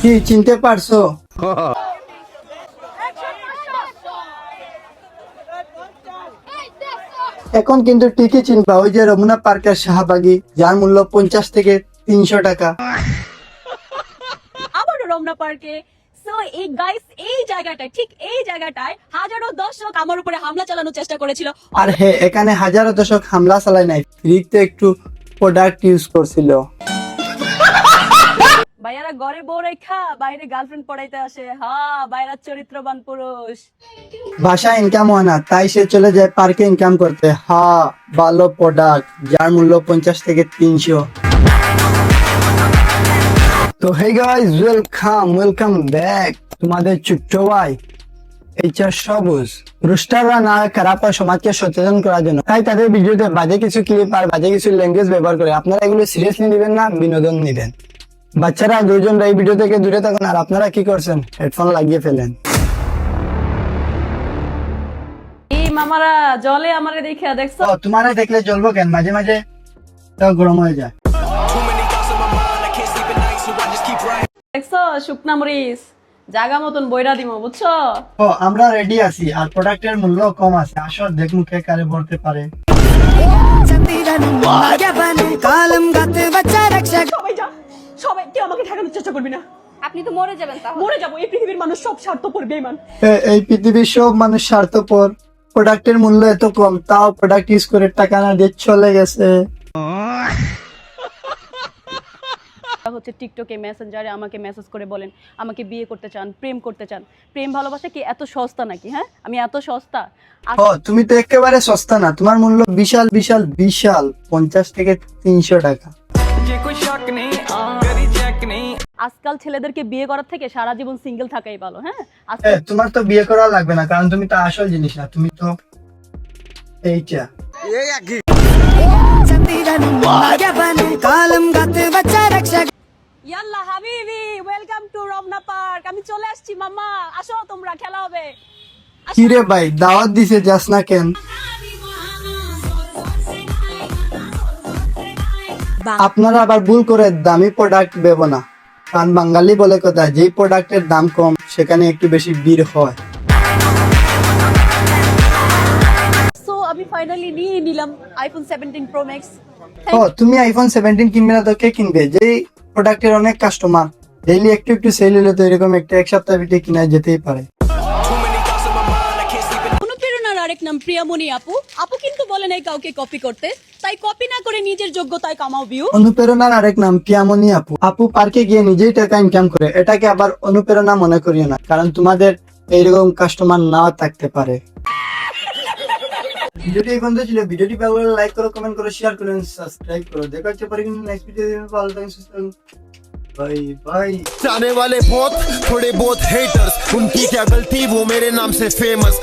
কি চিনতে পারছো? এখন কিন্তু ঠিকই চিনবা, ওই যে রমনা পার্কের শাহবাগী, যার মূল্য 50 থেকে 300 টাকা। আবারও রমনা পার্কে। সো এই গাইস, এই জায়গাটায়, ঠিক এই জায়গাটায় হাজারো দর্শক আমার উপরে হামলা চালানোর চেষ্টা করেছিল। আর হ্যাঁ, এখানে হাজারো দর্শক হামলা চালায় নাই, ফ্রিতে একটু প্রোডাক্ট ইউজ করছিল। ভাইয়ারা ঘরে বউ রেখা বাইরে গার্লফ্রেন্ড পড়াইতে আসে। হ্যাঁ, ভাইয়ারা চরিত্রবান পুরুষ। ভাষা ইনকাম হয় না, তাই সে চলে যায় পার্কে ইনকাম করতে। হ্যাঁ, ভালো প্রোডাক্ট যার মূল্য 50 থেকে 300। তো হে গাইস, ওয়েলকাম ব্যাক। তোমাদের ছোট্ট ভাই এইচআর সবুজ। রুস্টাররা না খারাপ হয় সমাজকে সচেতন করার জন্য, তাই তাদের ভিডিওতে বাজে কিছু ক্লিপ আর বাজে কিছু ল্যাঙ্গুয়েজ ব্যবহার করে। আপনারা এগুলো সিরিয়াসলি নেবেন না, বিনোদন নেবেন। বাচ্চারা দুজন এই ভিডিও থেকে দূরে থাকুন। আর আপনারা কি করছেন? হেডফোন লাগিয়ে ফেলেন। এই মামারা জলে আমারে দেখে দেখছো? ও, তোমারে দেখলে জ্বলবো কেন? মাঝে মাঝে তো গরম হয়ে যায়। দেখছো শুকনা মরিচ জাগা মতন বইরা দিমো, বুঝছো? ও, আমরা রেডি আছি আর প্রোডাক্টের মূল্য কম আছে। আসো দেখুন কে কারে ভরতে পারে। সবাই যা, সবাই, কেউ আমাকে ঠেকানোর চেষ্টা করবি না। আপনি তো মরে যাবেন তাহলে। মরে যাবো। এই পৃথিবীর মানুষ সব স্বার্থপর বেঈমান। এই পৃথিবীর সব মানুষ স্বার্থপর। প্রোডাক্টের মূল্য এত কম, তাও প্রোডাক্ট ইউজ করে টাকা না দিয়ে চলে গেছে। হচ্ছে টিকটকে, মেসেঞ্জারে আমাকে মেসেজ করে বলেন আমাকে বিয়ে করতে চান, প্রেম করতে চান। প্রেম ভালোবাসা কি এত সস্তা নাকি? হ্যাঁ, আমি এত সস্তা? ও, তুমি তো একেবারে সস্তা না, তোমার মূল্য বিশাল বিশাল বিশাল, 50 থেকে 300 টাকা। আজকাল ছেলেদেরকে বিয়ে করার থেকে সারা জীবন সিঙ্গেল থাকাই ভালো। হ্যাঁ, তোমার তো বিয়ে করা লাগবে না, কারণ তুমি তো আসল জিনিস না, তুমি তো এইটা। ইয়াল্লা হাবিবি, ওয়েলকাম টু রমনা পার্ক। আমি চলে আসছি মামা, আসো তোমরা, খেলা হবে। কি রে ভাই, দাওয়াত দিছে, যাস না কেন? আপনারা আবার ভুল করে দামি প্রোডাক্ট দেবো না, কারণ বাঙালি বলে কথা, যেই প্রোডাক্টের দাম কম সেখানে একটু বেশি ভিড় হয়। সো আমি ফাইনালি নিয়ে নিলাম আইফোন 17 প্রো ম্যাক্স। ও, তুমি আইফোন 17 কিনবে না তো কে কিনবে? যেই প্রোডাক্টের অনেক কাস্টমার, ডেইলি একটু একটু সেল হলে তো এরকম একটা এক সপ্তাহ ভিতরে কিনা যেতেই পারে। অনুপ্রেরণার আরেক নাম প্রিয়ামণি আপু। আপু কিন্তু বলে নাই কাউকে কপি করতে, তাই কপি না করে নিজের যোগ্যতায় কামাও ভিউ। অনুপ্রেরণার আরেক নাম প্রিয়ামণি আপু। আপু পার্কে গিয়ে নিজেই টাকা ইনকাম করে, এটাকে আবার অনুপ্রেরণা মনে করিও না, কারণ তোমাদের এইরকম কাস্টমার নাও থাকতে পারে। ভিডিওটি এই পর্যন্ত ছিল। ভিডিওটি ভালো লাগলে লাইক করো, কমেন্ট করো, শেয়ার করো, সাবস্ক্রাইব করো। দেখা হচ্ছে পরে কিন্তু নেক্সট ভিডিও। ভালো থাকুন, সুস্থ থাকুন। Bye bye. आने वाले बहुत थोड़े बहुत हेटर्स, उनकी क्या गलती वो मेरे नाम से फेमस।